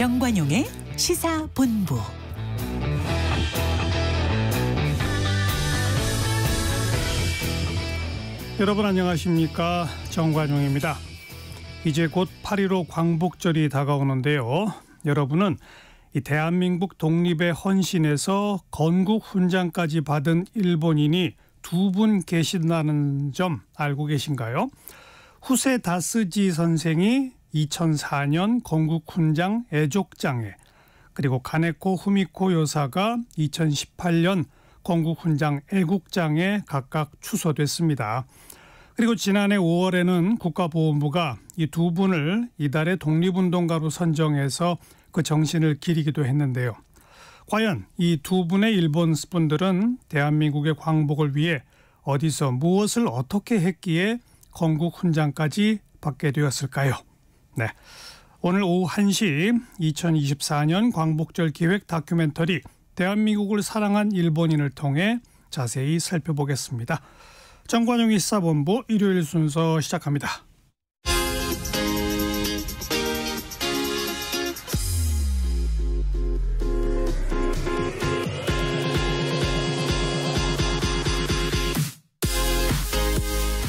정관용의 시사본부. 여러분 안녕하십니까? 정관용입니다. 이제 곧 8.15 광복절이 다가오는데요. 여러분은 이 대한민국 독립의 헌신에서 건국 훈장까지 받은 일본인이 2분 계신다는 점 알고 계신가요? 후세 다스지 선생이 2004년 건국 훈장 애족장에, 그리고 가네코 후미코 여사가 2018년 건국 훈장 애국장에 각각 추서됐습니다. 그리고 지난해 5월에는 국가보훈부가 이 2분을 이달의 독립운동가로 선정해서 그 정신을 기리기도 했는데요. 과연 이 2분의 일본 분들은 대한민국의 광복을 위해 어디서 무엇을 어떻게 했기에 건국 훈장까지 받게 되었을까요? 네, 오늘 오후 1시 2024년 광복절 기획 다큐멘터리 대한민국을 사랑한 일본인을 통해 자세히 살펴보겠습니다. 정관용의 시사본부 일요일 순서 시작합니다.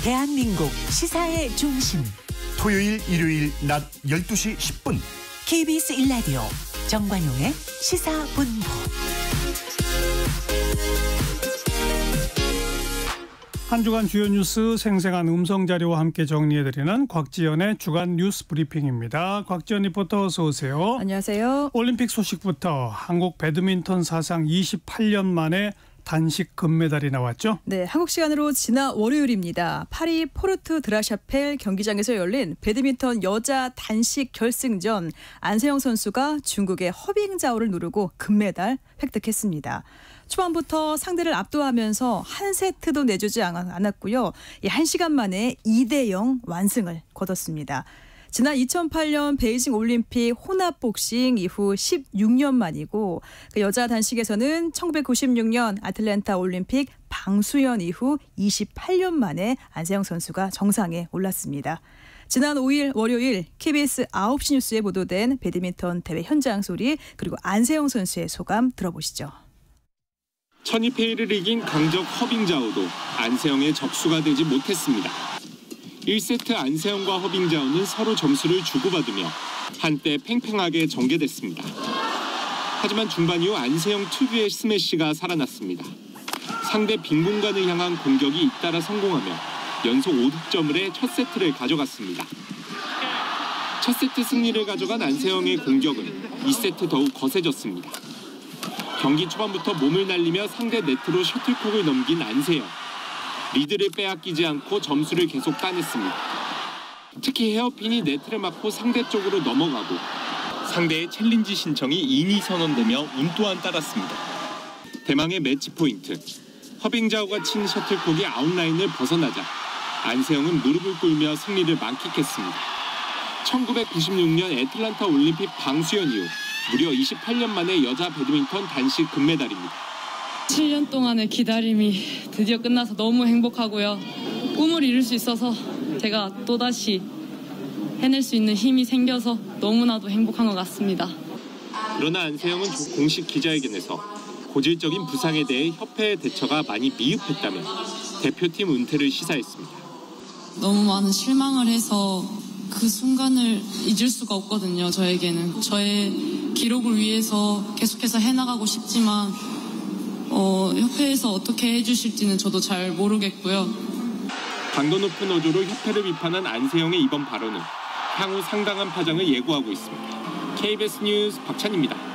대한민국 시사의 중심. 토요일, 일요일 낮 12시 10분. KBS 1라디오 정관용의 시사본부. 한 주간 주요 뉴스 생생한 음성자료와 함께 정리해드리는 곽지연의 주간 뉴스 브리핑입니다. 곽지연 리포터 어서 오세요. 안녕하세요. 올림픽 소식부터 한국 배드민턴 사상 28년 만에 단식 금메달이 나왔죠? 네, 한국 시간으로 지난 월요일입니다. 파리 포르트 드라샤펠 경기장에서 열린 배드민턴 여자 단식 결승전, 안세영 선수가 중국의 허빙자오를 누르고 금메달 획득했습니다. 초반부터 상대를 압도하면서 한 세트도 내주지 않았고요. 1시간 만에 2대0 완승을 거뒀습니다. 지난 2008년 베이징 올림픽 혼합복싱 이후 16년 만이고, 여자 단식에서는 1996년 아틀랜타 올림픽 방수연 이후 28년 만에 안세영 선수가 정상에 올랐습니다. 지난 5일 월요일 KBS 9시 뉴스에 보도된 배드민턴 대회 현장 소리, 그리고 안세영 선수의 소감 들어보시죠. 1200회를 이긴 강적 허빙자오도 안세영의 적수가 되지 못했습니다. 1세트 안세영과 허빙자오는 서로 점수를 주고받으며 한때 팽팽하게 전개됐습니다. 하지만 중반 이후 안세영 특유의 스매시가 살아났습니다. 상대 빈 공간을 향한 공격이 잇따라 성공하며 연속 5득점을 해 첫 세트를 가져갔습니다. 첫 세트 승리를 가져간 안세영의 공격은 2세트 더욱 거세졌습니다. 경기 초반부터 몸을 날리며 상대 네트로 셔틀콕을 넘긴 안세영. 리드를 빼앗기지 않고 점수를 계속 따냈습니다. 특히 헤어핀이 네트를 맞고 상대 쪽으로 넘어가고, 상대의 챌린지 신청이 인이 선언되며 운 또한 따랐습니다. 대망의 매치 포인트. 허빙자오가 친 셔틀콕이 아웃라인을 벗어나자 안세영은 무릎을 꿇며 승리를 만끽했습니다. 1996년 애틀랜타 올림픽 방수연 이후 무려 28년 만에 여자 배드민턴 단식 금메달입니다. 7년 동안의 기다림이 드디어 끝나서 너무 행복하고요. 꿈을 이룰 수 있어서 제가 또다시 해낼 수 있는 힘이 생겨서 너무나도 행복한 것 같습니다. 그러나 안세영은 공식 기자회견에서 고질적인 부상에 대해 협회의 대처가 많이 미흡했다며 대표팀 은퇴를 시사했습니다. 너무 많은 실망을 해서 그 순간을 잊을 수가 없거든요. 저에게는. 저의 기록을 위해서 계속해서 해나가고 싶지만 협회에서 어떻게 해주실지는 저도 잘 모르겠고요. 강도 높은 어조로 협회를 비판한 안세영의 이번 발언은 향후 상당한 파장을 예고하고 있습니다. KBS 뉴스 박찬입니다.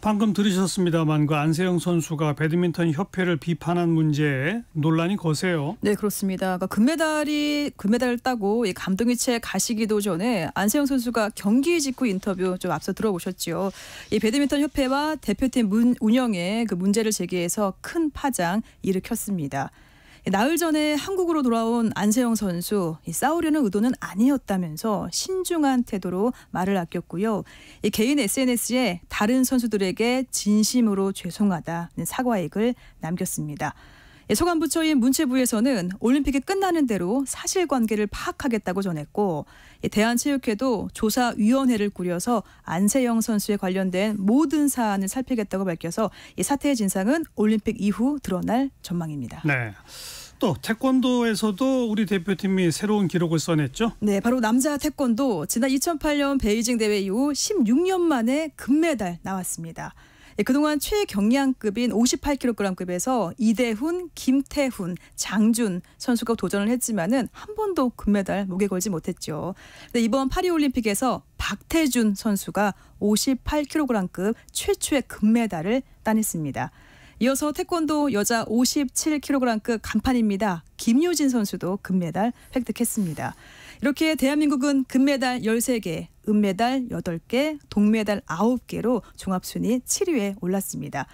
방금 들으셨습니다만 그 안세영 선수가 배드민턴 협회를 비판한 문제에 논란이 거세요. 네, 그렇습니다. 그러니까 금메달을 따고 감동이체 가시기도 전에 안세영 선수가 경기 직후 인터뷰 좀 앞서 들어보셨죠. 이 배드민턴 협회와 대표팀 운영에 그 문제를 제기해서 큰 파장 일으켰습니다. 나흘 전에 한국으로 돌아온 안세영 선수, 싸우려는 의도는 아니었다면서 신중한 태도로 말을 아꼈고요. 개인 SNS에 다른 선수들에게 진심으로 죄송하다는 사과의 글을 남겼습니다. 소관부처인 문체부에서는 올림픽이 끝나는 대로 사실관계를 파악하겠다고 전했고 대한체육회도 조사위원회를 꾸려서 안세영 선수에 관련된 모든 사안을 살피겠다고 밝혀서 이 사태의 진상은 올림픽 이후 드러날 전망입니다. 네. 또 태권도에서도 우리 대표팀이 새로운 기록을 써냈죠? 네, 바로 남자 태권도 지난 2008년 베이징 대회 이후 16년 만에 금메달 나왔습니다. 그동안 최경량급인 58kg급에서 이대훈, 김태훈, 장준 선수가 도전을 했지만은 한 번도 금메달 목에 걸지 못했죠. 근데 이번 파리올림픽에서 박태준 선수가 58kg급 최초의 금메달을 따냈습니다. 이어서 태권도 여자 57kg급 간판입니다. 김유진 선수도 금메달 획득했습니다. 이렇게 대한민국은 금메달 13개, 은메달 8개, 동메달 9개로 종합순위 7위에 올랐습니다.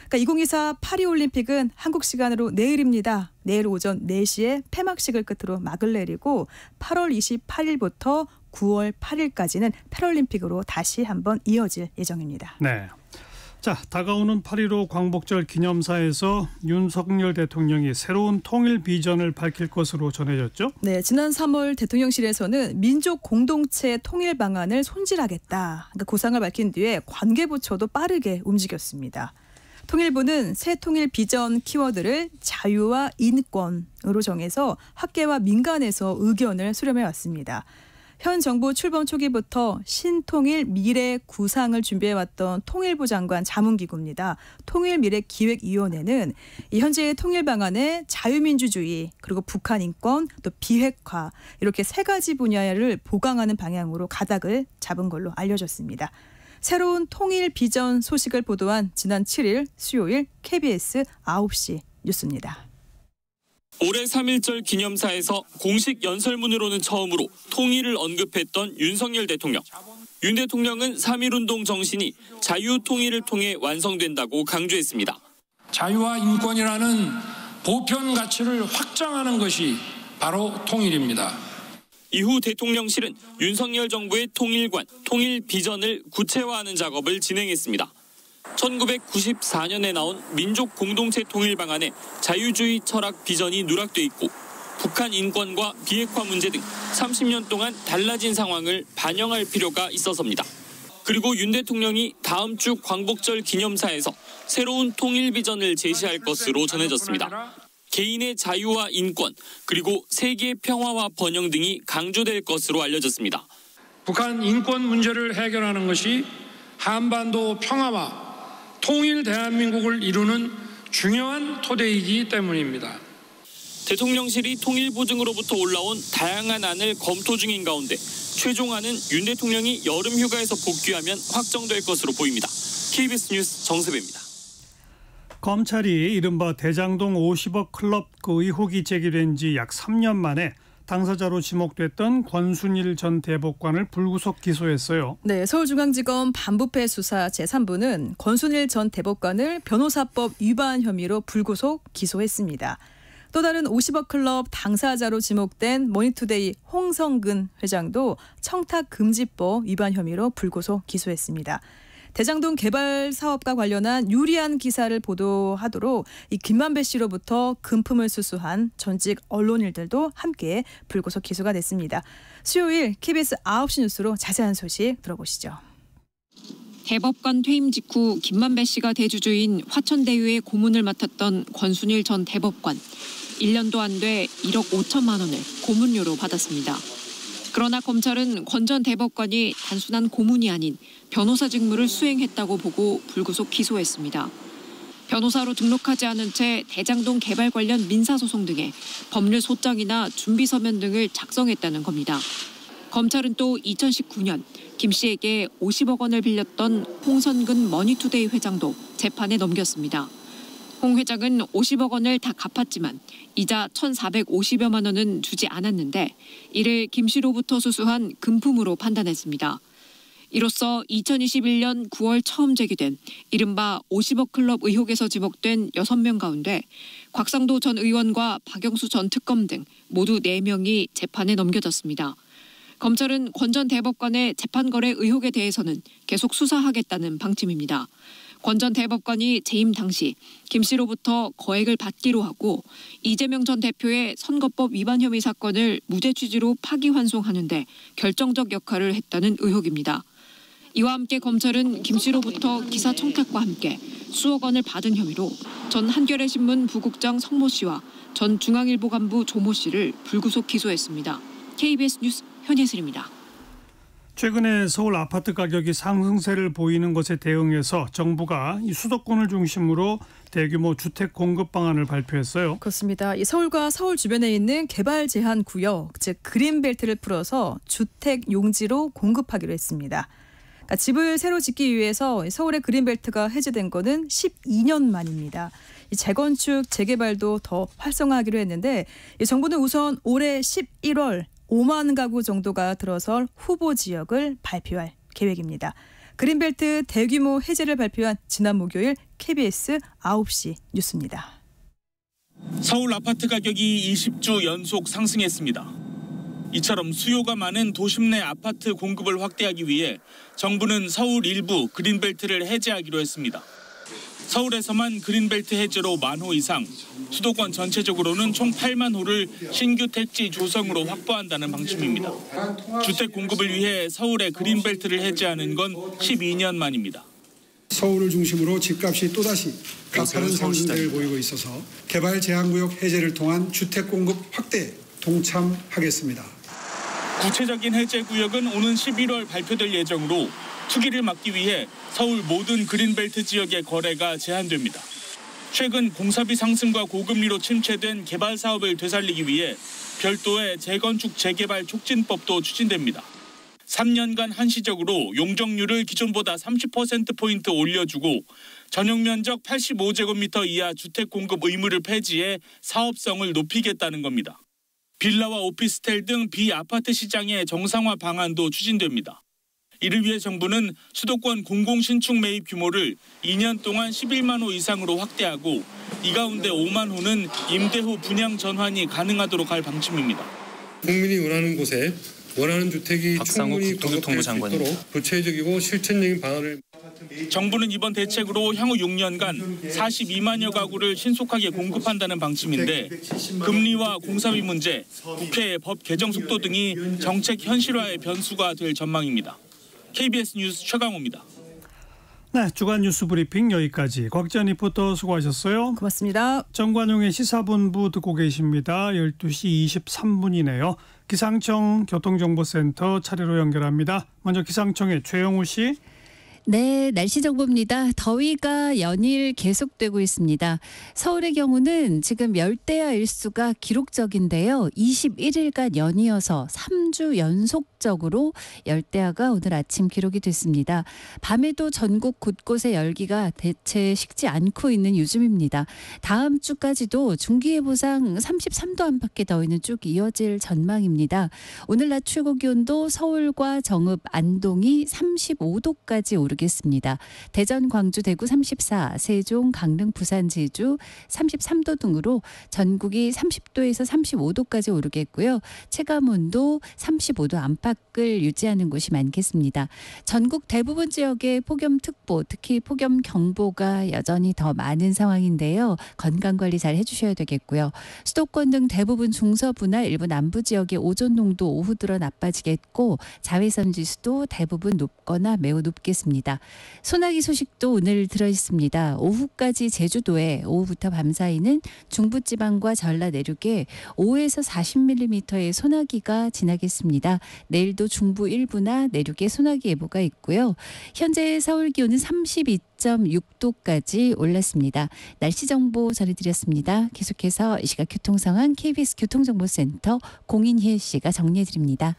그러니까 2024 파리올림픽은 한국 시간으로 내일입니다. 내일 오전 4시에 폐막식을 끝으로 막을 내리고 8월 28일부터 9월 8일까지는 패럴림픽으로 다시 한번 이어질 예정입니다. 네. 자, 다가오는 8.15 광복절 기념사에서 윤석열 대통령이 새로운 통일 비전을 밝힐 것으로 전해졌죠? 네, 지난 3월 대통령실에서는 민족 공동체 통일 방안을 손질하겠다. 그러니까 구상을 밝힌 뒤에 관계부처도 빠르게 움직였습니다. 통일부는 새 통일 비전 키워드를 자유와 인권으로 정해서 학계와 민간에서 의견을 수렴해 왔습니다. 현 정부 출범 초기부터 신통일 미래 구상을 준비해왔던 통일부 장관 자문기구입니다. 통일미래기획위원회는 이 현재의 통일 방안에 자유민주주의 그리고 북한 인권 또 비핵화 이렇게 세 가지 분야를 보강하는 방향으로 가닥을 잡은 걸로 알려졌습니다. 새로운 통일 비전 소식을 보도한 지난 7일 수요일 KBS 9시 뉴스입니다. 올해 3.1절 기념사에서 공식 연설문으로는 처음으로 통일을 언급했던 윤석열 대통령. 윤 대통령은 3.1운동 정신이 자유통일을 통해 완성된다고 강조했습니다. 자유와 인권이라는 보편 가치를 확장하는 것이 바로 통일입니다. 이후 대통령실은 윤석열 정부의 통일관, 통일 비전을 구체화하는 작업을 진행했습니다. 1994년에 나온 민족 공동체 통일 방안에 자유주의 철학 비전이 누락돼 있고 북한 인권과 비핵화 문제 등 30년 동안 달라진 상황을 반영할 필요가 있어서입니다. 그리고 윤 대통령이 다음 주 광복절 기념사에서 새로운 통일 비전을 제시할 것으로 전해졌습니다. 개인의 자유와 인권, 그리고 세계 평화와 번영 등이 강조될 것으로 알려졌습니다. 북한 인권 문제를 해결하는 것이 한반도 평화와 통일 대한민국을 이루는 중요한 토대이기 때문입니다. 대통령실이 통일부 등으로부터 올라온 다양한 안을 검토 중인 가운데 최종안은 윤 대통령이 여름 휴가에서 복귀하면 확정될 것으로 보입니다. KBS 뉴스 정세배입니다. 검찰이 이른바 대장동 50억 클럽 그 의혹이 제기된 지 약 3년 만에 당사자로 지목됐던 권순일 전 대법관을 불구속 기소했어요. 네, 서울중앙지검 반부패 수사 제3부는 권순일 전 대법관을 변호사법 위반 혐의로 불구속 기소했습니다. 또 다른 50억 클럽 당사자로 지목된 머니투데이 홍성근 회장도 청탁금지법 위반 혐의로 불구속 기소했습니다. 대장동 개발 사업과 관련한 유리한 기사를 보도하도록 이 김만배 씨로부터 금품을 수수한 전직 언론인들도 함께 불구속 기소가 됐습니다. 수요일 KBS 9시 뉴스로 자세한 소식 들어보시죠. 대법관 퇴임 직후 김만배 씨가 대주주인 화천대유의 고문을 맡았던 권순일 전 대법관. 1년도 안 돼 1억 5천만 원을 고문료로 받았습니다. 그러나 검찰은 권 전 대법관이 단순한 고문이 아닌 변호사 직무를 수행했다고 보고 불구속 기소했습니다. 변호사로 등록하지 않은 채 대장동 개발 관련 민사소송 등의 법률 소장이나 준비서면 등을 작성했다는 겁니다. 검찰은 또 2019년 김 씨에게 50억 원을 빌렸던 홍성근 머니투데이 회장도 재판에 넘겼습니다. 홍 회장은 50억 원을 다 갚았지만 이자 1,450여만 원은 주지 않았는데 이를 김 씨로부터 수수한 금품으로 판단했습니다. 이로써 2021년 9월 처음 제기된 이른바 50억 클럽 의혹에서 지목된 6명 가운데 곽상도 전 의원과 박영수 전 특검 등 모두 4명이 재판에 넘겨졌습니다. 검찰은 권 전 대법관의 재판 거래 의혹에 대해서는 계속 수사하겠다는 방침입니다. 권 전 대법관이 재임 당시 김 씨로부터 거액을 받기로 하고 이재명 전 대표의 선거법 위반 혐의 사건을 무죄 취지로 파기환송하는 데 결정적 역할을 했다는 의혹입니다. 이와 함께 검찰은 김 씨로부터 기사 청탁과 함께 수억 원을 받은 혐의로 전 한겨레신문 부국장 성모 씨와 전 중앙일보 간부 조모 씨를 불구속 기소했습니다. KBS 뉴스 현예슬입니다. 최근에 서울 아파트 가격이 상승세를 보이는 것에 대응해서 정부가 이 수도권을 중심으로 대규모 주택 공급 방안을 발표했어요. 그렇습니다. 이 서울과 서울 주변에 있는 개발 제한 구역, 즉 그린벨트를 풀어서 주택 용지로 공급하기로 했습니다. 그러니까 집을 새로 짓기 위해서 서울의 그린벨트가 해제된 거는 12년 만입니다. 이 재건축, 재개발도 더 활성화하기로 했는데 정부는 우선 올해 11월 5만 가구 정도가 들어설 후보 지역을 발표할 계획입니다. 그린벨트 대규모 해제를 발표한 지난 목요일 KBS 9시 뉴스입니다. 서울 아파트 가격이 20주 연속 상승했습니다. 이처럼 수요가 많은 도심 내 아파트 공급을 확대하기 위해 정부는 서울 일부 그린벨트를 해제하기로 했습니다. 서울에서만 그린벨트 해제로 10,000호 이상, 수도권 전체적으로는 총 8만 호를 신규 택지 조성으로 확보한다는 방침입니다. 주택 공급을 위해 서울의 그린벨트를 해제하는 건 12년 만입니다. 서울을 중심으로 집값이 또다시 가파른 상승세를 보이고 있어서 개발 제한구역 해제를 통한 주택 공급 확대에 동참하겠습니다. 구체적인 해제 구역은 오는 11월 발표될 예정으로 투기를 막기 위해 서울 모든 그린벨트 지역의 거래가 제한됩니다. 최근 공사비 상승과 고금리로 침체된 개발 사업을 되살리기 위해 별도의 재건축 재개발 촉진법도 추진됩니다. 3년간 한시적으로 용적률을 기존보다 30%포인트 올려주고 전용 면적 85제곱미터 이하 주택 공급 의무를 폐지해 사업성을 높이겠다는 겁니다. 빌라와 오피스텔 등 비아파트 시장의 정상화 방안도 추진됩니다. 이를 위해 정부는 수도권 공공신축 매입 규모를 2년 동안 11만 호 이상으로 확대하고 이 가운데 5만 호는 임대 후 분양 전환이 가능하도록 할 방침입니다. 국민이 원하는 곳에 원하는 주택이 충분히 공급될 수 있도록 구체적이고 실천적인 방안을. 정부는 이번 대책으로 향후 6년간 42만여 가구를 신속하게 공급한다는 방침인데 금리와 공사비 문제, 국회의 법 개정 속도 등이 정책 현실화의 변수가 될 전망입니다. KBS 뉴스 최강호입니다. 네, 주간 뉴스 브리핑 여기까지. 곽지연 리포터 수고하셨어요. 고맙습니다. 정관용의 시사본부 듣고 계십니다. 12시 23분이네요. 기상청 교통정보센터 차례로 연결합니다. 먼저 기상청의 최영우 씨. 네, 날씨 정보입니다. 더위가 연일 계속되고 있습니다. 서울의 경우는 지금 열대야 일수가 기록적인데요. 21일간 연이어서 3주 연속적으로 열대야가 오늘 아침 기록이 됐습니다. 밤에도 전국 곳곳에 열기가 대체 식지 않고 있는 요즘입니다. 다음 주까지도 중기예보상 33도 안팎의 더위는 쭉 이어질 전망입니다. 오늘 낮 최고 기온도 서울과 정읍, 안동이 35도까지 오르겠습니다. 대전, 광주, 대구 34, 세종, 강릉, 부산, 제주 33도 등으로 전국이 30도에서 35도까지 오르겠고요. 체감온도 35도 안팎을 유지하는 곳이 많겠습니다. 전국 대부분 지역에 폭염특보, 특히 폭염경보가 여전히 더 많은 상황인데요. 건강관리 잘 해주셔야 되겠고요. 수도권 등 대부분 중서부나 일부 남부 지역의 오존 농도 오후 들어 나빠지겠고 자외선 지수도 대부분 높거나 매우 높겠습니다. 소나기 소식도 오늘 들어있습니다. 오후까지 제주도에 오후부터 밤 사이는 중부지방과 전라 내륙에 5에서 40mm의 소나기가 지나겠습니다. 내일도 중부 일부나 내륙에 소나기 예보가 있고요. 현재 서울 기온은 32.6도까지 올랐습니다. 날씨 정보 전해드렸습니다. 계속해서 이 시각 교통 상황 KBS 교통정보센터 공인희 씨가 정리해드립니다.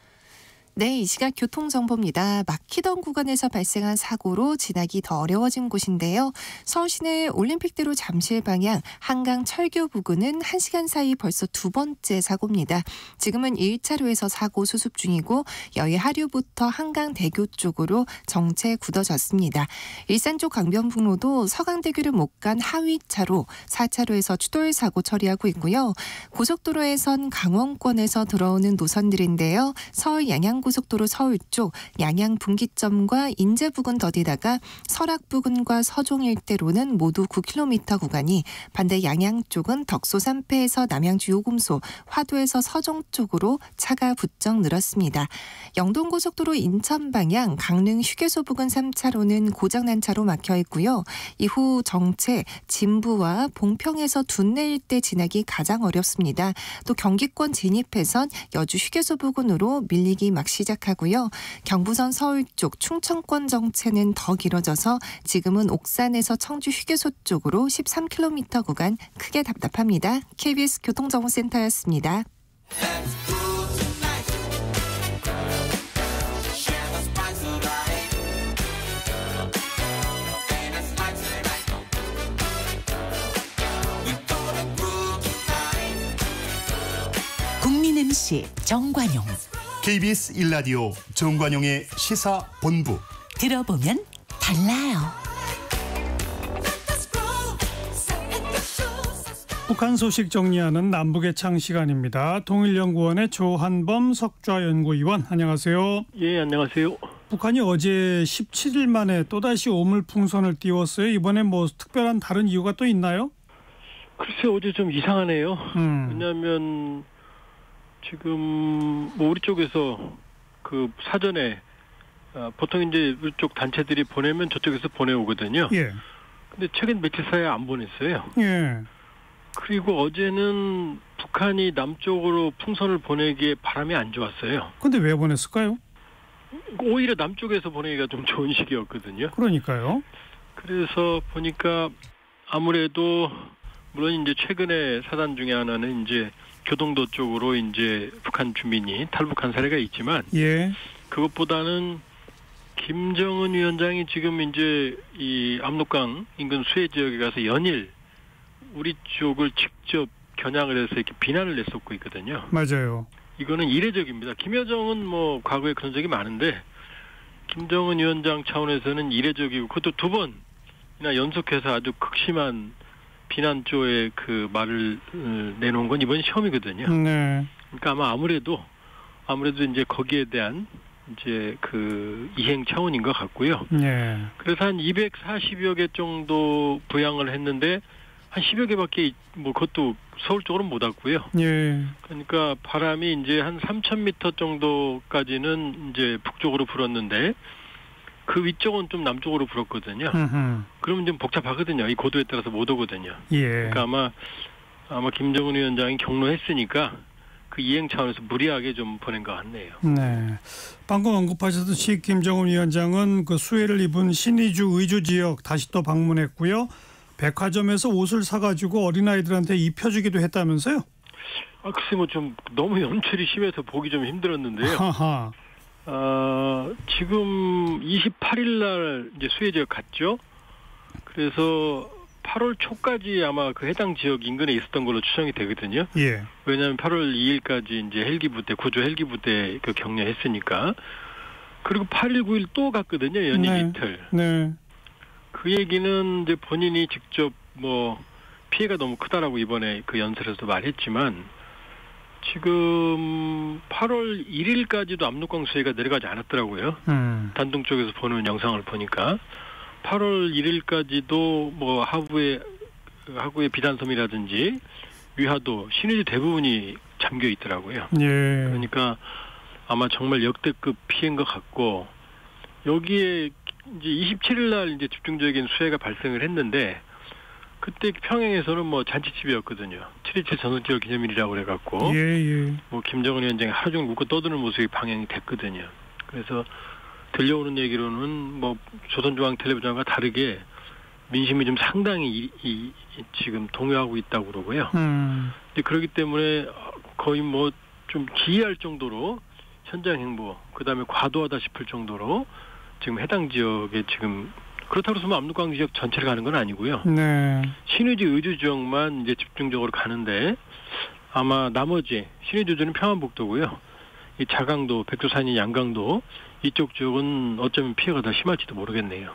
네, 이 시각 교통정보입니다. 막히던 구간에서 발생한 사고로 지나기 더 어려워진 곳인데요. 서울 시내 올림픽대로 잠실 방향 한강 철교 부근은 1시간 사이 벌써 두 번째 사고입니다. 지금은 1차로에서 사고 수습 중이고 여의 하류부터 한강대교 쪽으로 정체 굳어졌습니다. 일산 쪽 강변북로도 서강대교를 못 간 하위차로 4차로에서 추돌 사고 처리하고 있고요. 고속도로에선 강원권에서 들어오는 노선들인데요. 서울 양양 영동고속도로 서울 쪽 양양 분기점과 인제 부근 더디다가 설악 부근과 서종 일대로는 모두 9km 구간이, 반대 양양 쪽은 덕소 3패에서 남양주 요금소, 화도에서 서종 쪽으로 차가 부쩍 늘었습니다. 영동고속도로 인천 방향 강릉 휴게소 부근 3차로는 고장난 차로 막혀 있고요. 이후 정체 진부와 봉평에서 둔내 일대 지나기 가장 어렵습니다. 또 경기권 진입해선 여주 휴게소 부근으로 밀리기 막 시작하고요. 경부선 서울 쪽 충청권 정체는 더 길어져서 지금은 옥산에서 청주 휴게소 쪽으로 13km 구간 크게 답답합니다. KBS 교통정보센터였습니다. 국민 MC 정관용, KBS 1라디오 정관용의 시사본부. 들어보면 달라요. 북한 소식 정리하는 남북의 창 시간입니다. 통일연구원의 조한범 석좌연구위원, 안녕하세요. 예, 안녕하세요. 북한이 어제 17일 만에 또다시 오물풍선을 띄웠어요. 이번에 뭐 특별한 다른 이유가 또 있나요? 글쎄, 어제 좀 이상하네요. 왜냐하면 지금 뭐 우리 쪽에서 그 사전에 보통 이제 우리 쪽 단체들이 보내면 저쪽에서 보내오거든요. 예. 근데 최근 며칠 사이에 안 보냈어요. 예. 그리고 어제는 북한이 남쪽으로 풍선을 보내기에 바람이 안 좋았어요. 근데 왜 보냈을까요? 오히려 남쪽에서 보내기가 좀 좋은 시기였거든요. 그러니까요. 그래서 보니까 아무래도 물론 이제 최근에 사단 중에 하나는 이제 교동도 쪽으로 이제 북한 주민이 탈북한 사례가 있지만, 예. 그것보다는 김정은 위원장이 지금 이제 이 압록강 인근 수해 지역에 가서 연일 우리 쪽을 직접 겨냥을 해서 이렇게 비난을 냈었고 있거든요. 맞아요. 이거는 이례적입니다. 김여정은 뭐 과거에 그런 적이 많은데 김정은 위원장 차원에서는 이례적이고, 그것도 두 번이나 연속해서 아주 극심한 비난조의 그 말을 내놓은 건 이번이 처음이거든요. 네. 그러니까 아마 아무래도 이제 거기에 대한 이제 그 이행 차원인 것 같고요. 네. 그래서 한 240여 개 정도 부양을 했는데 한 10여 개밖에 뭐 그것도 서울 쪽으로는 못 왔고요. 예. 그러니까 바람이 이제 한 3,000m 정도까지는 이제 북쪽으로 불었는데 그 위쪽은 좀 남쪽으로 불었거든요. 그러면 좀 복잡하거든요. 이 고도에 따라서 못 오거든요. 예. 그러니까 아마 김정은 위원장이 경로했으니까 그 이행 차원에서 무리하게 좀 보낸 것 같네요. 네. 방금 언급하셨듯이 김정은 위원장은 그 수해를 입은 신의주 의주 지역 다시 또 방문했고요. 백화점에서 옷을 사가지고 어린아이들한테 입혀주기도 했다면서요? 글쎄 뭐 좀 너무 연출이 심해서 보기 좀 힘들었는데요. 하하. 지금 28일 날 이제 수해 지역 갔죠. 그래서 8월 초까지 아마 그 해당 지역 인근에 있었던 걸로 추정이 되거든요. 예. 왜냐하면 8월 2일까지 이제 헬기부대, 구조 헬기부대 그 격려했으니까. 그리고 8일, 9일 또 갔거든요. 연일 네. 이틀. 네. 그 얘기는 이제 본인이 직접 뭐 피해가 너무 크다라고 이번에 그 연설에서 말했지만, 지금 8월 1일까지도 압록강 수해가 내려가지 않았더라고요. 단둥 쪽에서 보는 영상을 보니까 8월 1일까지도 뭐 하구의 비단섬이라든지 위화도, 신의주 대부분이 잠겨 있더라고요. 예. 그러니까 아마 정말 역대급 피해인 것 같고, 여기에 이제 27일 날 이제 집중적인 수해가 발생을 했는데, 그때 평양에서는 뭐 잔치집이었거든요. 7.27 전승절 기념일이라고 그래갖고, 뭐 김정은 위원장이 하루 종일 웃고 떠드는 모습이 방영이 됐거든요. 그래서 들려오는 얘기로는 뭐 조선중앙텔레비전과 다르게 민심이 좀 상당히 지금 동요하고 있다고 그러고요. 근데 그렇기 때문에 거의 뭐 좀 기이할 정도로 현장 행보, 그다음에 과도하다 싶을 정도로 지금 해당 지역에 지금, 그렇다고 해서 압록강 지역 전체를 가는 건 아니고요. 네. 신의주 의주 지역만 이제 집중적으로 가는데, 아마 나머지 신의주는 평안북도고요. 이 자강도, 백두산이 양강도 이쪽 지역은 어쩌면 피해가 더 심할지도 모르겠네요.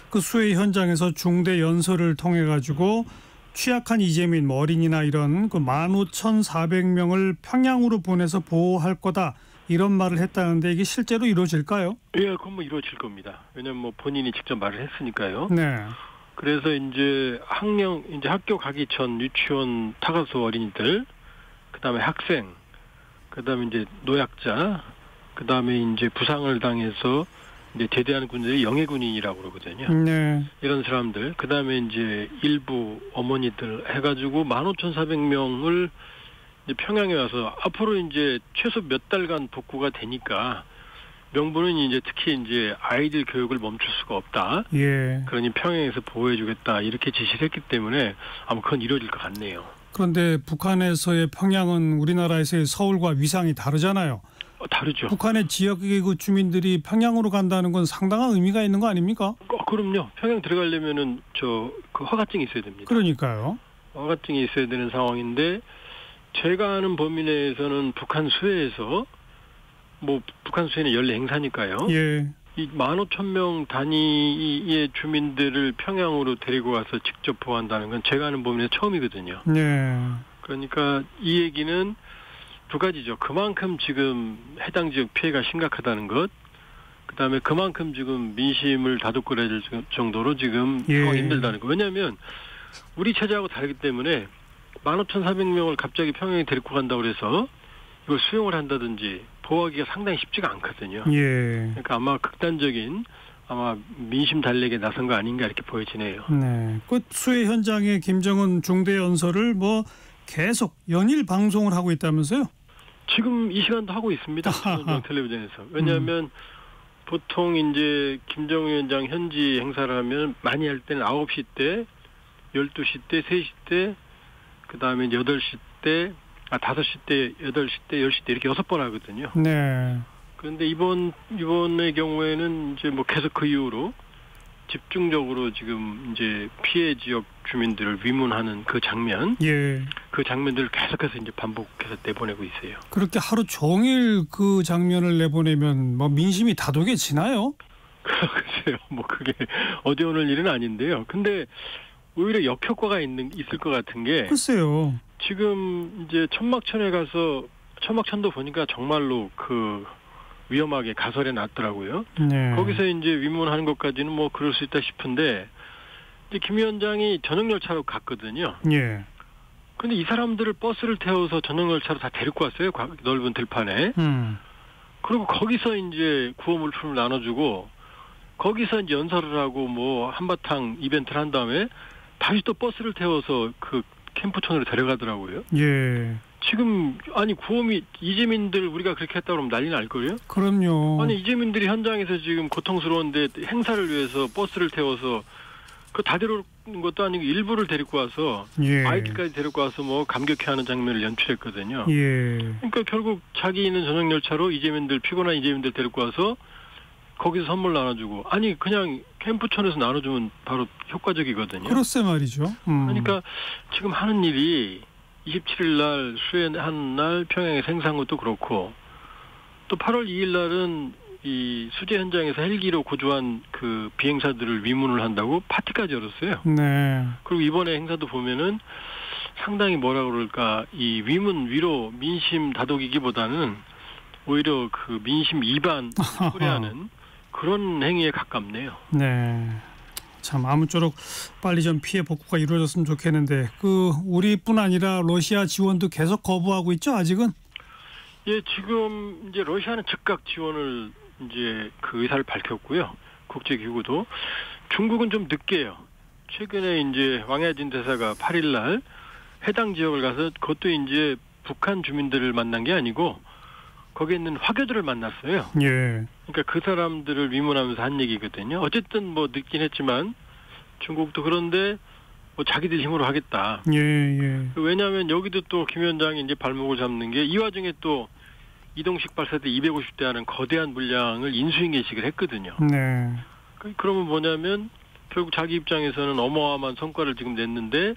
그 수해 현장에서 중대 연설을 통해 가지고 취약한 이재민, 뭐 어린이나 이런 그 15,400명을 평양으로 보내서 보호할 거다, 이런 말을 했다는데 이게 실제로 이루어질까요? 예, 그건 뭐 이루어질 겁니다. 왜냐면 뭐 본인이 직접 말을 했으니까요. 네. 그래서 이제 학교 가기 전 유치원 타가수 어린이들, 그다음에 학생, 그다음에 이제 노약자, 그다음에 이제 부상을 당해서 이제 제대하는 군인들이 영예군인이라고 그러거든요. 네. 이런 사람들, 그다음에 이제 일부 어머니들 해가지고 15,400명을 평양에 와서 앞으로 이제 최소 몇 달간 복구가 되니까 명분은 이제 특히 이제 아이들 교육을 멈출 수가 없다. 예. 그러니 평양에서 보호해주겠다 이렇게 지시를 했기 때문에 아마 그건 이루어질 것 같네요. 그런데 북한에서의 평양은 우리나라에서의 서울과 위상이 다르잖아요. 다르죠. 북한의 지역의 그 주민들이 평양으로 간다는 건 상당한 의미가 있는 거 아닙니까? 그럼요. 평양 들어가려면은 그 허가증이 있어야 됩니다. 그러니까요. 허가증이 있어야 되는 상황인데 제가 아는 범위 내에서는 북한 수해에서 뭐 북한 수해는 연례 행사니까요. 예. 이 15,000명 단위의 주민들을 평양으로 데리고 와서 직접 보호한다는 건 제가 아는 범위 내에서 처음이거든요. 네. 그러니까 이 얘기는 두 가지죠. 그만큼 지금 해당 지역 피해가 심각하다는 것, 그다음에 그만큼 지금 민심을 다독거려야 될 정도로 지금 상황이 힘들다는 것. 왜냐하면 우리 체제하고 다르기 때문에 15,400명을 갑자기 평양에 데리고 간다고 해서 이걸 수용을 한다든지 보호하기가 상당히 쉽지가 않거든요. 예. 그러니까 아마 극단적인 민심 달래기에 나선 거 아닌가 이렇게 보여지네요. 네. 그 수해 현장에 김정은 중대 연설을 뭐 계속 연일 방송을 하고 있다면서요? 지금 이 시간도 하고 있습니다. 텔레비전에서. 왜냐하면 보통 이제 김정은 위원장 현지 행사를 하면 많이 할 때는 9시 때, 12시 때, 3시 때, 그다음에 8시 때, 5시 때, 8시 때, 10시 때 이렇게 6번 하거든요. 네. 그런데 이번의 경우에는 이제 뭐 계속 그 이후로 집중적으로 지금 이제 피해 지역 주민들을 위문하는 그 장면, 그 장면들을 계속해서 이제 반복해서 내보내고 있어요. 그렇게 하루 종일 그 장면을 내보내면 뭐 민심이 다독해지나요? 글쎄요, 뭐 그게 어디 오늘 일은 아닌데요. 근데 오히려 역효과가 있을 것 같은 게, 글쎄요. 지금 이제 천막천에 가서 천막천도 보니까 정말로 그 위험하게 가설해 놨더라고요. 네. 거기서 이제 위문하는 것까지는 뭐 그럴 수 있다 싶은데 이제 김 위원장이 전용 열차로 갔거든요. 예. 근데 이 사람들을 버스를 태워서 전용 열차로 다 데리고 왔어요. 넓은 들판에. 그리고 거기서 이제 구호물품을 나눠주고 거기서 이제 연설을 하고 뭐 한바탕 이벤트를 한 다음에 다시 또 버스를 태워서 그 캠프촌으로 데려가더라고요. 예. 지금 아니 이재민들 우리가 그렇게 했다 그러면 난리 날 거예요? 그럼요. 아니 이재민들이 현장에서 지금 고통스러운데 행사를 위해서 버스를 태워서 그 다 데려오는 것도 아니고 일부를 데리고 와서 아이들까지 데리고 와서 뭐 감격해하는 장면을 연출했거든요. 그러니까 결국 자기 있는 전용 열차로 피곤한 이재민들 데리고 와서 거기서 선물 나눠주고 아니 그냥 캠프촌에서 나눠주면 바로 효과적이거든요. 그렇세 말이죠. 그러니까 지금 하는 일이 27일 날 수해한 날 평양에 생산 것도 그렇고 또 8월 2일 날은 이 수재 현장에서 헬기로 구조한 그 비행사들을 위문을 한다고 파티까지 열었어요. 네. 그리고 이번에 행사도 보면은 상당히 뭐라 그럴까 이 위문 위로 민심 다독이기보다는 오히려 그 민심 이반 초래하는 그런 행위에 가깝네요. 네. 참 아무쪼록 빨리 좀 피해 복구가 이루어졌으면 좋겠는데 그 우리뿐 아니라 러시아 지원도 계속 거부하고 있죠 아직은? 예, 지금 이제 러시아는 즉각 지원을 이제 그 의사를 밝혔고요. 국제기구도 중국은 좀 늦게요. 최근에 이제 왕야진 대사가 8일날 해당 지역을 가서 그것도 이제 북한 주민들을 만난 게 아니고 거기에 있는 화교들을 만났어요. 예. 그러니까 그 사람들을 위문하면서 한 얘기거든요. 어쨌든 뭐 늦긴 했지만 중국도 그런데 뭐 자기들 힘으로 하겠다. 예. 왜냐하면 여기도 또 김 위원장이 이제 발목을 잡는 게 이 와중에 또 이동식 발사대 250대 하는 거대한 물량을 인수인계식을 했거든요. 네. 그러면 뭐냐면 결국 자기 입장에서는 어마어마한 성과를 지금 냈는데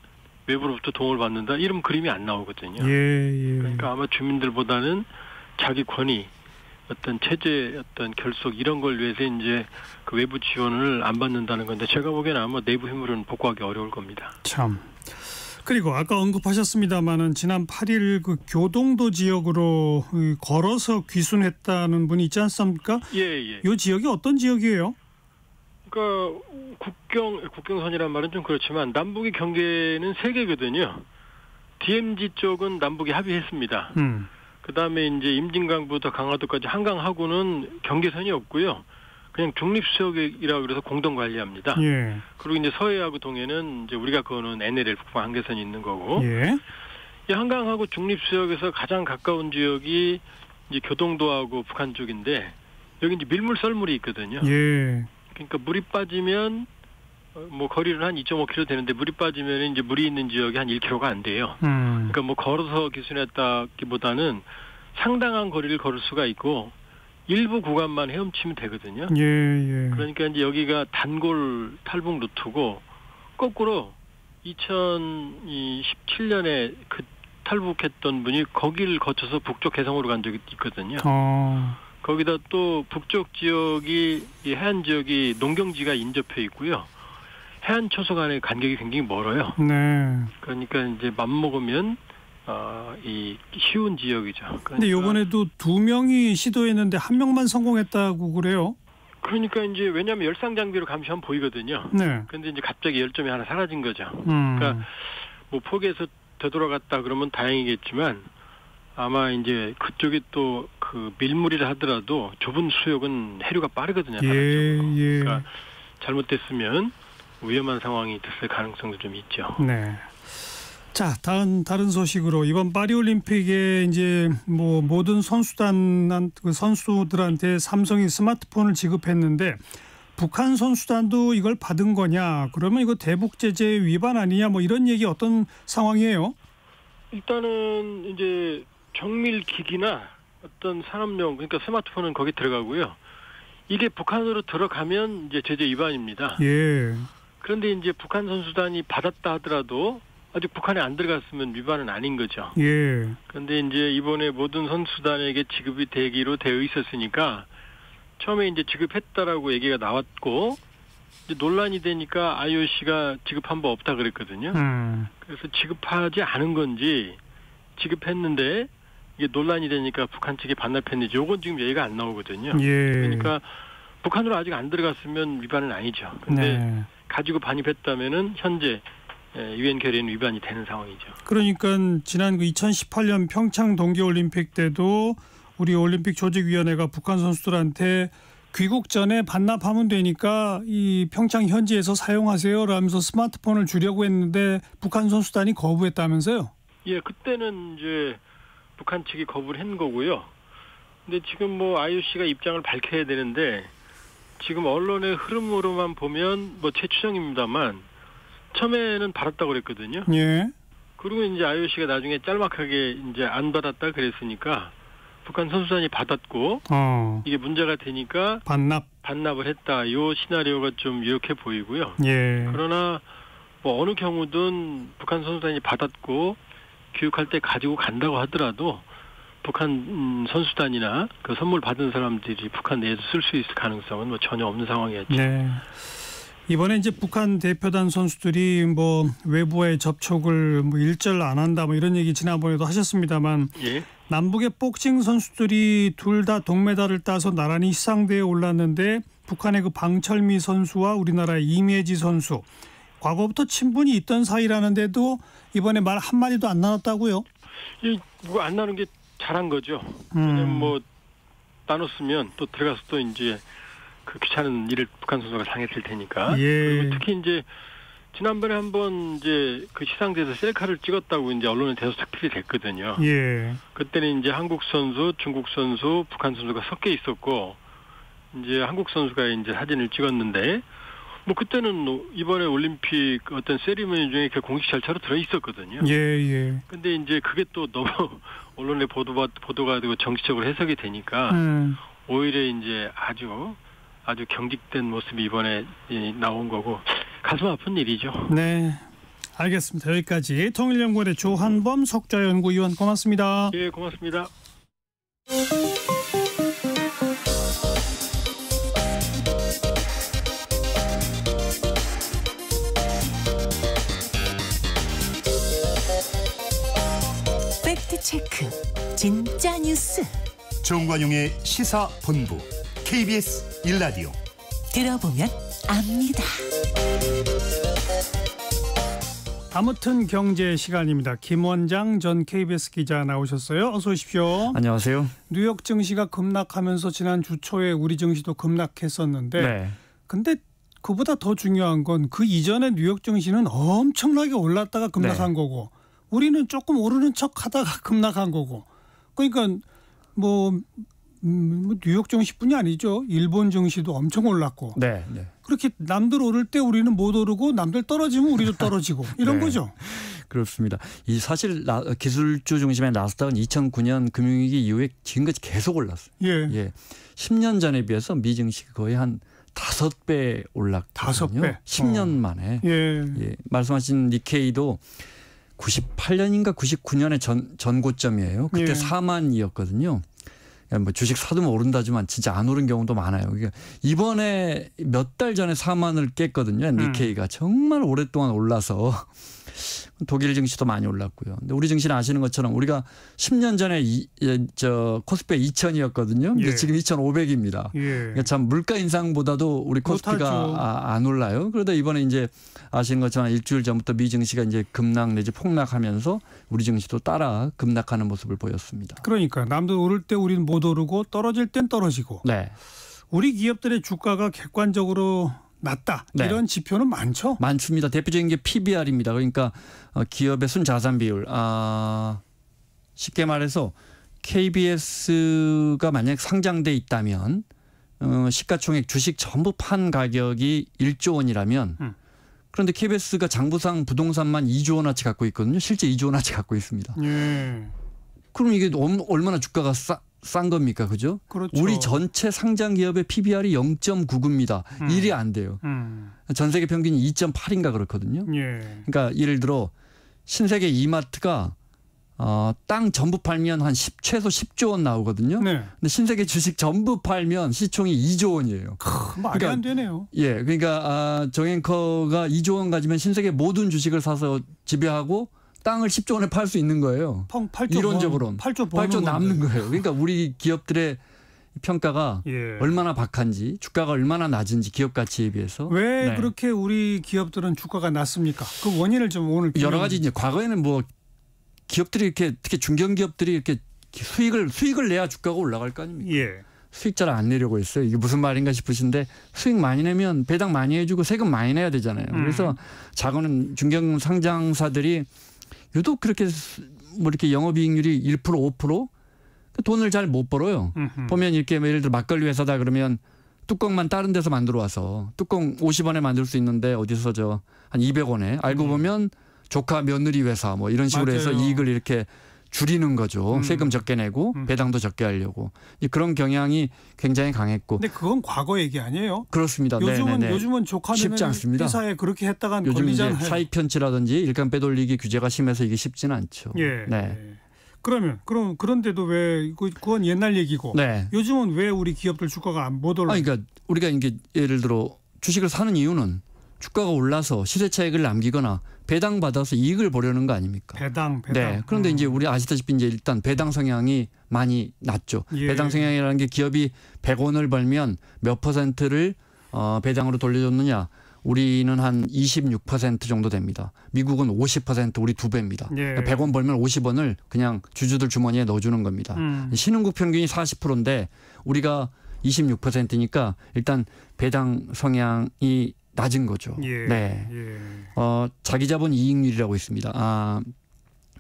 외부로부터 도움을 받는다. 이런 그림이 안 나오거든요. 예. 그러니까 아마 주민들보다는 자기 권위, 어떤 체제, 어떤 결속 이런 걸 위해서 이제 그 외부 지원을 안 받는다는 건데 제가 보기에는 아마 내부 힘으로는 복구하기 어려울 겁니다. 참. 그리고 아까 언급하셨습니다마는 지난 8일 그 교동도 지역으로 걸어서 귀순했다는 분이 있지 않습니까? 예. 이 지역이 어떤 지역이에요? 그러니까 국경선이란 말은 좀 그렇지만 남북의 경계는 3개거든요. DMZ 쪽은 남북이 합의했습니다. 그다음에 이제 임진강부터 강화도까지 한강하고는 경계선이 없고요. 그냥 중립수역이라 그래서 공동 관리합니다. 예. 그리고 이제 서해하고 동해는 이제 우리가 그거는 NLL 북방 한계선이 있는 거고. 예. 이 한강하고 중립수역에서 가장 가까운 지역이 이제 교동도하고 북한 쪽인데 여기 이제 밀물 썰물이 있거든요. 예. 그러니까 물이 빠지면 뭐 거리는 한 2.5km 되는데 물이 빠지면 이제 물이 있는 지역이 한 1km가 안 돼요. 그러니까 뭐 걸어서 귀순했다기보다는 상당한 거리를 걸을 수가 있고 일부 구간만 헤엄치면 되거든요. 예. 그러니까 이제 여기가 단골 탈북 루트고 거꾸로 2017년에 그 탈북했던 분이 거기를 거쳐서 북쪽 개성으로 간 적이 있거든요. 거기다 또 북쪽 지역이 이 해안 지역이 농경지가 인접해 있고요. 해안 초소 간의 간격이 굉장히 멀어요. 네. 그러니까 이제 맘먹으면 이 쉬운 지역이죠. 근데 이번에도 2명이 시도했는데 1명만 성공했다고 그래요? 그러니까 이제 왜냐하면 열상 장비로 감시하면 보이거든요. 네. 근데 이제 갑자기 열점이 하나 사라진 거죠. 그러니까 뭐 포기해서 되돌아갔다 그러면 다행이겠지만 아마 이제 그쪽이 또 그 밀물이라 하더라도 좁은 수역은 해류가 빠르거든요. 바람적으로. 그러니까 잘못됐으면 위험한 상황이 됐을 가능성도 좀 있죠. 네. 자, 다른 소식으로 이번 파리올림픽에 이제 뭐 모든 선수들한테 삼성이 스마트폰을 지급했는데 북한 선수단도 이걸 받은 거냐? 그러면 이거 대북 제재 위반 아니냐? 뭐 이런 얘기 어떤 상황이에요? 일단은 이제 정밀 기기나 어떤 산업용 그러니까 스마트폰은 거기 들어가고요. 이게 북한으로 들어가면 이제 제재 위반입니다. 예. 그런데 이제 북한 선수단이 받았다 하더라도 아직 북한에 안 들어갔으면 위반은 아닌 거죠. 예. 그런데 이제 이번에 모든 선수단에게 지급이 되기로 되어 있었으니까 처음에 이제 지급했다라고 얘기가 나왔고 이제 논란이 되니까 IOC가 지급한 바 없다 그랬거든요. 그래서 지급하지 않은 건지 지급했는데 이게 논란이 되니까 북한 측이 반납했는지 요건 지금 얘기가 안 나오거든요. 예. 그러니까 북한으로 아직 안 들어갔으면 위반은 아니죠. 근데 네. 가지고 반입했다면은 현재 유엔 결의는 위반이 되는 상황이죠. 그러니까 지난 2018년 평창 동계올림픽 때도 우리 올림픽 조직위원회가 북한 선수들한테 귀국 전에 반납하면 되니까 이 평창 현지에서 사용하세요라면서 스마트폰을 주려고 했는데 북한 선수단이 거부했다면서요? 예, 그때는 이제 북한 측이 거부를 한 거고요. 근데 지금 뭐 IOC가 입장을 밝혀야 되는데 지금 언론의 흐름으로만 보면 뭐 제 추정입니다만 처음에는 받았다고 그랬거든요. 예. 그리고 이제 IOC가 나중에 짤막하게 이제 안 받았다 그랬으니까 북한 선수단이 받았고 이게 문제가 되니까 반납을 했다. 이 시나리오가 좀 유력해 보이고요. 예. 그러나 뭐 어느 경우든 북한 선수단이 받았고 교육할 때 가지고 간다고 하더라도 북한 선수단이나 그 선물 받은 사람들이 북한 내에서 쓸 수 있을 가능성은 뭐 전혀 없는 상황이었죠. 네. 이번에 이제 북한 대표단 선수들이 뭐 외부와의 접촉을 뭐 일절 안 한다 뭐 이런 얘기 지난번에도 하셨습니다만 예. 남북의 복싱 선수들이 둘 다 동메달을 따서 나란히 시상대에 올랐는데 북한의 그 방철미 선수와 우리나라의 임혜지 선수 과거부터 친분이 있던 사이라는데도 이번에 말 한마디도 안 나눴다고요? 뭐 안 나눈 게 잘한 거죠. 왜냐면 뭐 나눴으면 또 들어가서 또 이제 그 귀찮은 일을 북한 선수가 당했을 테니까. 예. 그리고 특히 이제 지난번에 한번 이제 그 시상대에서 셀카를 찍었다고 이제 언론에 대해서 특필이 됐거든요. 예. 그때는 이제 한국 선수, 중국 선수, 북한 선수가 섞여 있었고 이제 한국 선수가 이제 사진을 찍었는데 뭐 그때는 이번에 올림픽 어떤 세리머니 중에 그 공식 절차로 들어 있었거든요. 예. 근데 이제 그게 또 너무 언론에 보도가 되고 정치적으로 해석이 되니까 오히려 이제 아주 경직된 모습이 이번에 나온 거고 가슴 아픈 일이죠. 네, 알겠습니다. 여기까지 통일연구원의 조한범 석좌연구위원 고맙습니다. 예, 고맙습니다. 체크. 진짜 뉴스. 정관용의 시사본부 KBS 1라디오. 들어보면 압니다. 아무튼 경제 시간입니다. 김원장 전 KBS 기자 나오셨어요. 어서 오십시오. 안녕하세요. 뉴욕 증시가 급락하면서 지난 주 초에 우리 증시도 급락했었는데 네. 근데 그보다 더 중요한 건 그 이전에 뉴욕 증시는 엄청나게 올랐다가 급락한 거고 우리는 조금 오르는 척 하다가 급락한 거고 그러니까 뭐 뉴욕 증시뿐이 아니죠. 일본 증시도 엄청 올랐고 네. 그렇게 남들 오를 때 우리는 못 오르고 남들 떨어지면 우리도 떨어지고 이런 네. 거죠. 그렇습니다. 이 사실 기술주 중심의 나스닥은 2009년 금융위기 이후에 지금까지 계속 올랐어요. 예. 10년 전에 비해서 미 증시가 거의 한 5배 올랐거든요. 5배. 10년 만에. 예. 말씀하신 니케이도 98년인가 99년의 전 고점이에요. 그때 4만이었거든요. 뭐 주식 사두면 오른다지만 진짜 안 오른 경우도 많아요. 그러니까 이번에 몇 달 전에 4만을 깼거든요. 니케이가 정말 오랫동안 올라서 독일 증시도 많이 올랐고요. 근데 우리 증시는 아시는 것처럼 우리가 10년 전에 코스피 2,000이었거든요. 근데 지금 2,500입니다. 그러니까 참 물가 인상보다도 우리 코스피가 안 올라요. 그러다 이번에 이제 아시는 것처럼 일주일 전부터 미 증시가 이제 급락 내지 폭락하면서 우리 증시도 따라 급락하는 모습을 보였습니다. 그러니까 남들 오를 때 우리는 못 오르고 떨어질 땐 떨어지고. 네. 우리 기업들의 주가가 객관적으로 낮다. 네. 이런 지표는 많죠? 많습니다. 대표적인 게 PBR입니다. 그러니까 기업의 순자산 비율. 쉽게 말해서 KBS가 만약 상장돼 있다면 시가총액 주식 전부 판 가격이 1조 원이라면 그런데 KBS가 장부상 부동산만 2조 원어치 갖고 있거든요. 실제 2조 원어치 갖고 있습니다. 그럼 이게 얼마나 주가가 싼 겁니까? 그죠? 그렇죠. 우리 전체 상장 기업의 PBR이 0.99입니다. 1이 안 돼요. 전 세계 평균이 2.8인가 그렇거든요. 그러니까 예를 들어 신세계 이마트가 땅 전부 팔면 한 최소 10조 원 나오거든요. 근데 신세계 주식 전부 팔면 시총이 2조 원이에요. 말이 안 되네요. 예, 그러니까 정앵커가 2조 원 가지면 신세계 모든 주식을 사서 지배하고 땅을 10조 원에 팔 수 있는 거예요. 8조 이론적으로는 8조 남는 거예요. 그러니까 우리 기업들의 평가가 얼마나 박한지 주가가 얼마나 낮은지 기업 가치에 비해서. 왜 그렇게 우리 기업들은 주가가 낮습니까? 그 원인을 좀 오늘 여러 가지 이제 과거에는 뭐 기업들이 이렇게 특히 중견기업들이 이렇게 수익을 내야 주가가 올라갈 거 아닙니까? 수익자를 안 내려고 했어요. 이게 무슨 말인가 싶으신데 수익 많이 내면 배당 많이 해주고 세금 많이 내야 되잖아요. 그래서 작은 중견 상장사들이 유독 그렇게 뭐 이렇게 영업이익률이 1% 5% 돈을 잘 못 벌어요. 보면 이렇게 예를 들어 막걸리 회사다 그러면 뚜껑만 다른 데서 만들어 와서 뚜껑 50원에 만들 수 있는데 어디서 한 200원에 알고 보면 조카 며느리 회사 뭐 이런 식으로 해서 이익을 이렇게 줄이는 거죠. 세금 적게 내고 배당도 적게 하려고. 그런 경향이 굉장히 강했고. 근데 그건 과거 얘기 아니에요? 그렇습니다. 요즘은 조카 쉽지 않습니다. 회사에 그렇게 했다간 요즘 걸리잖아요. 이제 사익 편취라든지 일감 빼돌리기 규제가 심해서 이게 쉽지는 않죠. 그런데도 왜 그건 옛날 얘기고. 요즘은 왜 우리 기업들 주가가 못 올라? 그러니까 우리가 이게 예를 들어 주식을 사는 이유는 주가가 올라서 시세 차익을 남기거나 배당 받아서 이익을 보려는 거 아닙니까? 배당. 네. 그런데 이제 우리 아시다시피 이제 일단 배당 성향이 많이 낮죠. 배당 성향이라는 게 기업이 100원을 벌면 몇 퍼센트를 배당으로 돌려줬느냐. 우리는 한 26% 정도 됩니다. 미국은 50% 우리 2배입니다. 100원 벌면 50원을 그냥 주주들 주머니에 넣어주는 겁니다. 신흥국 평균이 40%인데 우리가 26%니까 일단 배당 성향이 낮은 거죠. 자기 자본 이익률이라고 있습니다.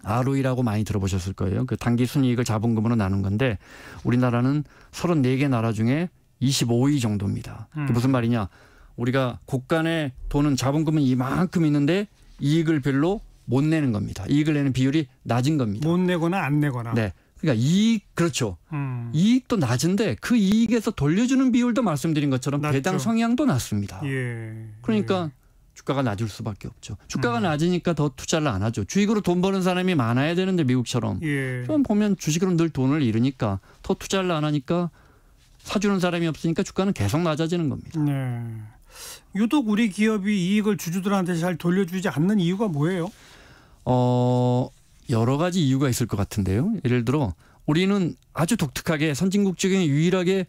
ROE라고 많이 들어보셨을 거예요. 그 단기 순이익을 자본금으로 나눈 건데 우리나라는 34개 나라 중에 25위 정도입니다. 그게 무슨 말이냐? 우리가 곳간에 돈은 자본금은 이만큼 있는데 이익을 별로 못 내는 겁니다. 이익을 내는 비율이 낮은 겁니다. 못 내거나 안 내거나. 네. 그러니까 그렇죠. 이익도 낮은데 그 이익에서 돌려주는 비율도 말씀드린 것처럼 낮죠. 배당 성향도 낮습니다. 그러니까 주가가 낮을 수밖에 없죠. 주가가 낮으니까 더 투자를 안 하죠. 주식으로 돈 버는 사람이 많아야 되는데 미국처럼. 좀 보면 주식으로 늘 돈을 잃으니까 더 투자를 안 하니까 사주는 사람이 없으니까 주가는 계속 낮아지는 겁니다. 유독 우리 기업이 이익을 주주들한테 잘 돌려주지 않는 이유가 뭐예요? 여러 가지 이유가 있을 것 같은데요. 예를 들어 우리는 아주 독특하게 선진국 중에 유일하게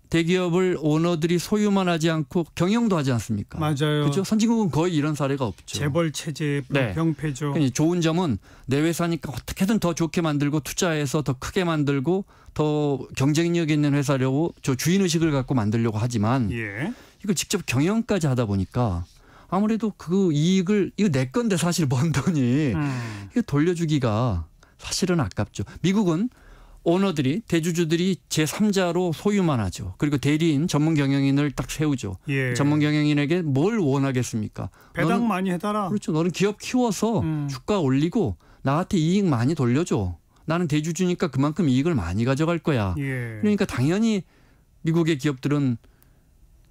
대기업을 오너들이 소유만 하지 않고 경영도 하지 않습니까? 맞아요. 그렇죠? 선진국은 거의 이런 사례가 없죠. 재벌 체제 네. 병폐죠. 그러니까 좋은 점은 내 회사니까 어떻게든 더 좋게 만들고 투자해서 더 크게 만들고 더 경쟁력 있는 회사려고 저 주인의식을 갖고 만들려고 하지만 이걸 직접 경영까지 하다 보니까 아무래도 그 이익을 이거 내 건데 사실 번 돈이 이거 돌려주기가 사실은 아깝죠. 미국은 오너들이 대주주들이 제3자로 소유만 하죠. 그리고 대리인 전문 경영인을 딱 세우죠. 전문 경영인에게 뭘 원하겠습니까? 배당 많이 해달라. 그렇죠. 너는 기업 키워서 주가 올리고 나한테 이익 많이 돌려줘. 나는 대주주니까 그만큼 이익을 많이 가져갈 거야. 그러니까 당연히 미국의 기업들은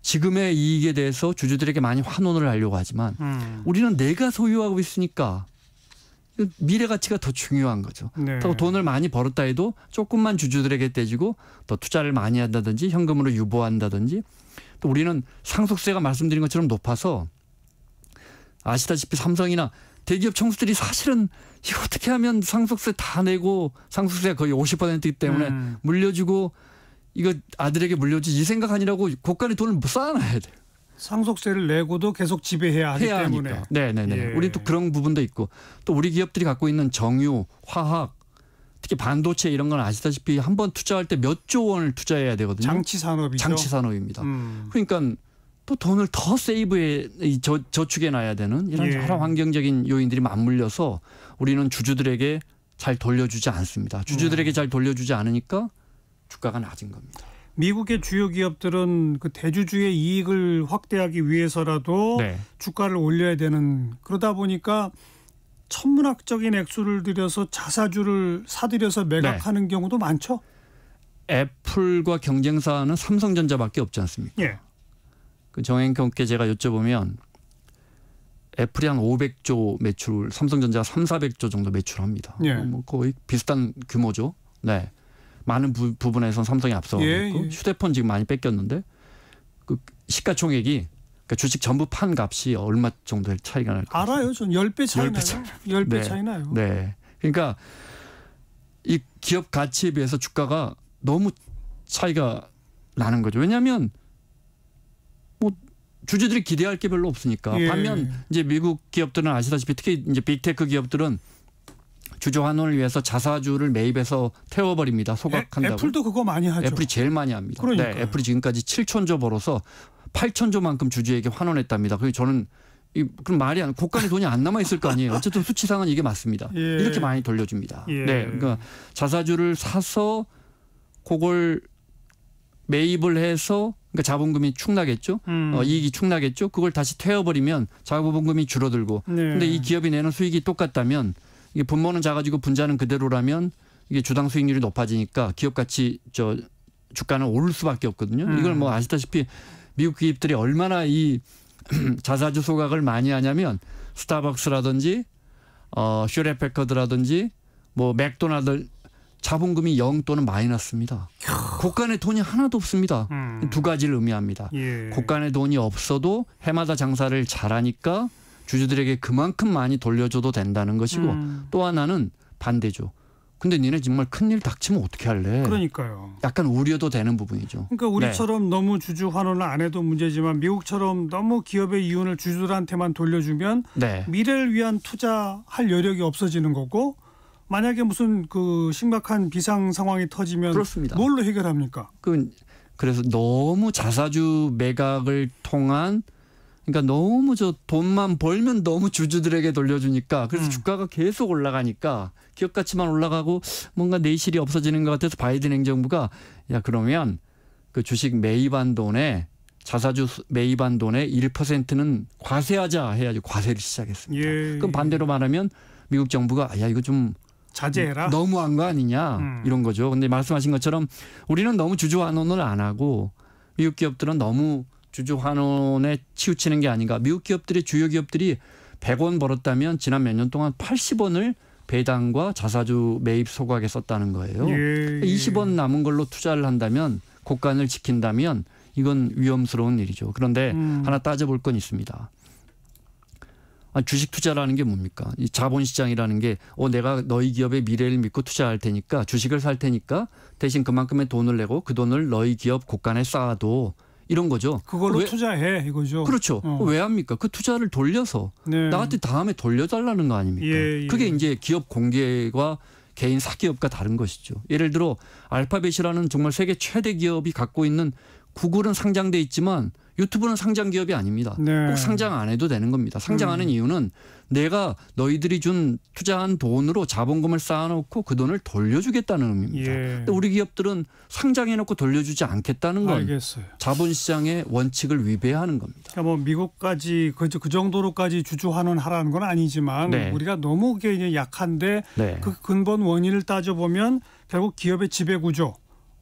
지금의 이익에 대해서 주주들에게 많이 환원을 하려고 하지만 우리는 내가 소유하고 있으니까 미래 가치가 더 중요한 거죠. 그렇다고 돈을 많이 벌었다 해도 조금만 주주들에게 떼주고 더 투자를 많이 한다든지 현금으로 유보한다든지 또 우리는 상속세가 말씀드린 것처럼 높아서 아시다시피 삼성이나 대기업 총수들이 사실은 이거 어떻게 하면 상속세 다 내고 상속세가 거의 50%이기 때문에 물려주고 이거 아들에게 물려주지 이 생각 아니라고 고간의 돈을 쌓아놔야 돼요. 상속세를 내고도 계속 지배해야 하기 때문에. 하니까. 네네네. 우리 또 그런 부분도 있고 또 우리 기업들이 갖고 있는 정유, 화학, 특히 반도체 이런 건 아시다시피 한번 투자할 때 몇 조 원을 투자해야 되거든요. 장치 산업이죠. 장치 산업입니다. 그러니까 또 돈을 더 세이브에 저축해 놔야 되는 이런 여러 환경적인 요인들이 맞물려서 우리는 주주들에게 잘 돌려주지 않습니다. 주주들에게 잘 돌려주지 않으니까 주가가 낮은 겁니다. 미국의 주요 기업들은 그 대주주의 이익을 확대하기 위해서라도 주가를 올려야 되는 그러다 보니까 천문학적인 액수를 들여서 자사주를 사들여서 매각하는 경우도 많죠. 애플과 경쟁사는 삼성전자밖에 없지 않습니까? 그 정행경께 제가 여쭤보면 애플이 한 500조 매출, 삼성전자가 300~400조 정도 매출합니다. 뭐 거의 비슷한 규모죠. 네. 많은 부분에선 삼성이 앞서가고 있고 휴대폰 지금 많이 뺏겼는데 그 시가총액이 그러니까 주식 전부 판 값이 얼마 정도의 차이가 날까요? 알아요. 전 10배 차이 나요. 10배 차이 나요. 네. 그러니까 이 기업 가치에 비해서 주가가 너무 차이가 나는 거죠. 왜냐하면 뭐 주주들이 기대할 게 별로 없으니까. 반면 이제 미국 기업들은 아시다시피 특히 이제 빅테크 기업들은 주주 환원을 위해서 자사주를 매입해서 태워버립니다. 소각한다고. 애플도 그거 많이 하죠. 애플이 제일 많이 합니다. 네, 애플이 지금까지 7천조 벌어서 8천조만큼 주주에게 환원했답니다. 그래서 저는 그럼 말이 안 고간의 돈이 안 남아 있을 거 아니에요. 어쨌든 수치상은 이게 맞습니다. 이렇게 많이 돌려줍니다. 네, 그러니까 자사주를 사서 그걸 매입을 해서 그러니까 자본금이 축나겠죠. 이익이 축나겠죠. 그걸 다시 태워버리면 자본금이 줄어들고. 근데 이 기업이 내는 수익이 똑같다면 이게 분모는 작아지고 분자는 그대로라면 이게 주당 수익률이 높아지니까 기업 가치 주가는 오를 수밖에 없거든요. 이걸 뭐 아시다시피 미국 기업들이 얼마나 이 자사주 소각을 많이 하냐면 스타벅스라든지 슈레패커드라든지 뭐 맥도날드 자본금이 0 또는 마이너스입니다. 고간의 돈이 하나도 없습니다. 두 가지를 의미합니다. 고간의 돈이 없어도 해마다 장사를 잘하니까 주주들에게 그만큼 많이 돌려줘도 된다는 것이고 또 하나는 반대죠. 근데 니네 정말 큰일 닥치면 어떻게 할래? 그러니까요. 약간 우려도 되는 부분이죠. 그러니까 우리처럼 너무 주주 환원을 안 해도 문제지만 미국처럼 너무 기업의 이윤을 주주들한테만 돌려주면 미래를 위한 투자할 여력이 없어지는 거고 만약에 무슨 그 심각한 비상 상황이 터지면 그렇습니다. 뭘로 해결합니까? 그래서 너무 자사주 매각을 통한 그러니까 너무 돈만 벌면 너무 주주들에게 돌려주니까 그래서 주가가 계속 올라가니까 기업 가치만 올라가고 뭔가 내실이 없어지는 것 같아서 바이든 행정부가 야 그러면 그 주식 매입한 돈에 자사주 매입한 돈의 1%는 과세하자 해야지 과세를 시작했습니다. 그럼 반대로 말하면 미국 정부가 야 이거 좀 자제해라. 너무한 거 아니냐 이런 거죠. 근데 말씀하신 것처럼 우리는 너무 주주 환원을 안 하고 미국 기업들은 너무 주주 환원에 치우치는 게 아닌가. 미국 기업들이 주요 기업들이 100원 벌었다면 지난 몇 년 동안 80원을 배당과 자사주 매입 소각에 썼다는 거예요. 20원 남은 걸로 투자를 한다면 고간을 지킨다면 이건 위험스러운 일이죠. 그런데 하나 따져볼 건 있습니다. 주식 투자라는 게 뭡니까? 이 자본시장이라는 게 내가 너희 기업의 미래를 믿고 투자할 테니까 주식을 살 테니까 대신 그만큼의 돈을 내고 그 돈을 너희 기업 곳간에 쌓아도 이런 거죠. 그걸로 투자해 이거죠. 그렇죠. 왜 합니까? 그 투자를 돌려서 나한테 다음에 돌려달라는 거 아닙니까? 예. 그게 이제 기업 공개와 개인 사기업과 다른 것이죠. 예를 들어 알파벳이라는 정말 세계 최대 기업이 갖고 있는 구글은 상장돼 있지만 유튜브는 상장 기업이 아닙니다. 꼭 상장 안 해도 되는 겁니다. 상장하는 이유는 내가 너희들이 준 투자한 돈으로 자본금을 쌓아놓고 그 돈을 돌려주겠다는 의미입니다. 근데 우리 기업들은 상장해놓고 돌려주지 않겠다는 건 알겠어요. 자본시장의 원칙을 위배하는 겁니다. 그러니까 뭐 미국까지 그 정도로까지 주주환원하라는 건 아니지만 우리가 너무 이제 약한데 그 근본 원인을 따져보면 결국 기업의 지배구조.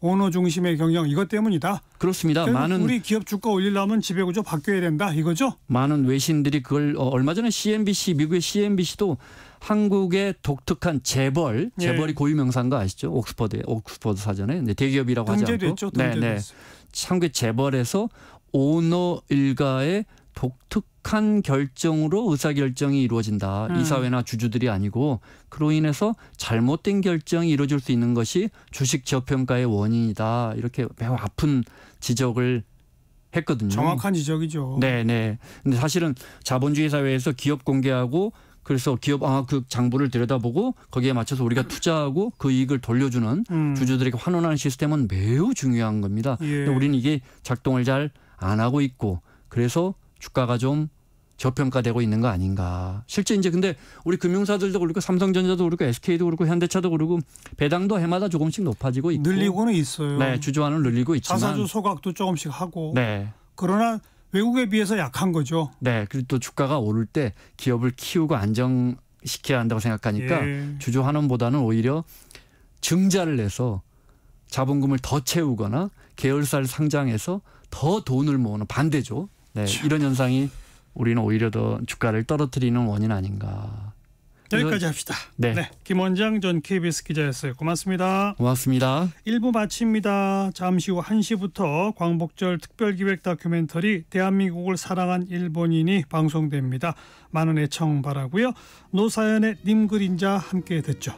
오너 중심의 경영 이것 때문이다. 그렇습니다. 많은 우리 기업 주가 올리려면 지배구조 바뀌어야 된다 이거죠. 많은 외신들이 그걸 얼마 전에 CNBC 미국의 CNBC도 한국의 독특한 재벌이 고유명사인 거 아시죠? 옥스퍼드 사전에 대기업이라고 하지 않고 등재됐죠. 한국의 재벌에서 오너 일가의 독특한 결정으로 의사결정이 이루어진다. 이사회나 주주들이 아니고 그로 인해서 잘못된 결정이 이루어질 수 있는 것이 주식 저평가의 원인이다. 이렇게 매우 아픈 지적을 했거든요. 정확한 지적이죠. 네네. 근데 사실은 자본주의 사회에서 기업 공개하고 그래서 기업 그 장부를 들여다보고 거기에 맞춰서 우리가 투자하고 그 이익을 돌려주는 주주들에게 환원하는 시스템은 매우 중요한 겁니다. 근데 우리는 이게 작동을 잘 안 하고 있고 그래서 주가가 좀 저평가되고 있는 거 아닌가. 실제 이제 근데 우리 금융사들도 그렇고 삼성전자도 그렇고 SK도 그렇고 현대차도 그렇고 배당도 해마다 조금씩 높아지고 있고. 늘리고는 있어요. 네, 주주환을 늘리고 있지만. 자사주 소각도 조금씩 하고. 그러나 외국에 비해서 약한 거죠. 네, 그리고 또 주가가 오를 때 기업을 키우고 안정시켜야 한다고 생각하니까 주주환원보다는 오히려 증자를 내서 자본금을 더 채우거나 계열사를 상장해서 더 돈을 모으는 반대죠. 이런 현상이 우리는 오히려 더 주가를 떨어뜨리는 원인 아닌가. 여기까지 합시다. 김원장 전 KBS 기자였어요. 고맙습니다. 고맙습니다. 1부 마칩니다. 잠시 후 1시부터 광복절 특별기획 다큐멘터리 대한민국을 사랑한 일본인이 방송됩니다. 많은 애청 바라고요. 노사연의 님 그림자 함께 듣죠.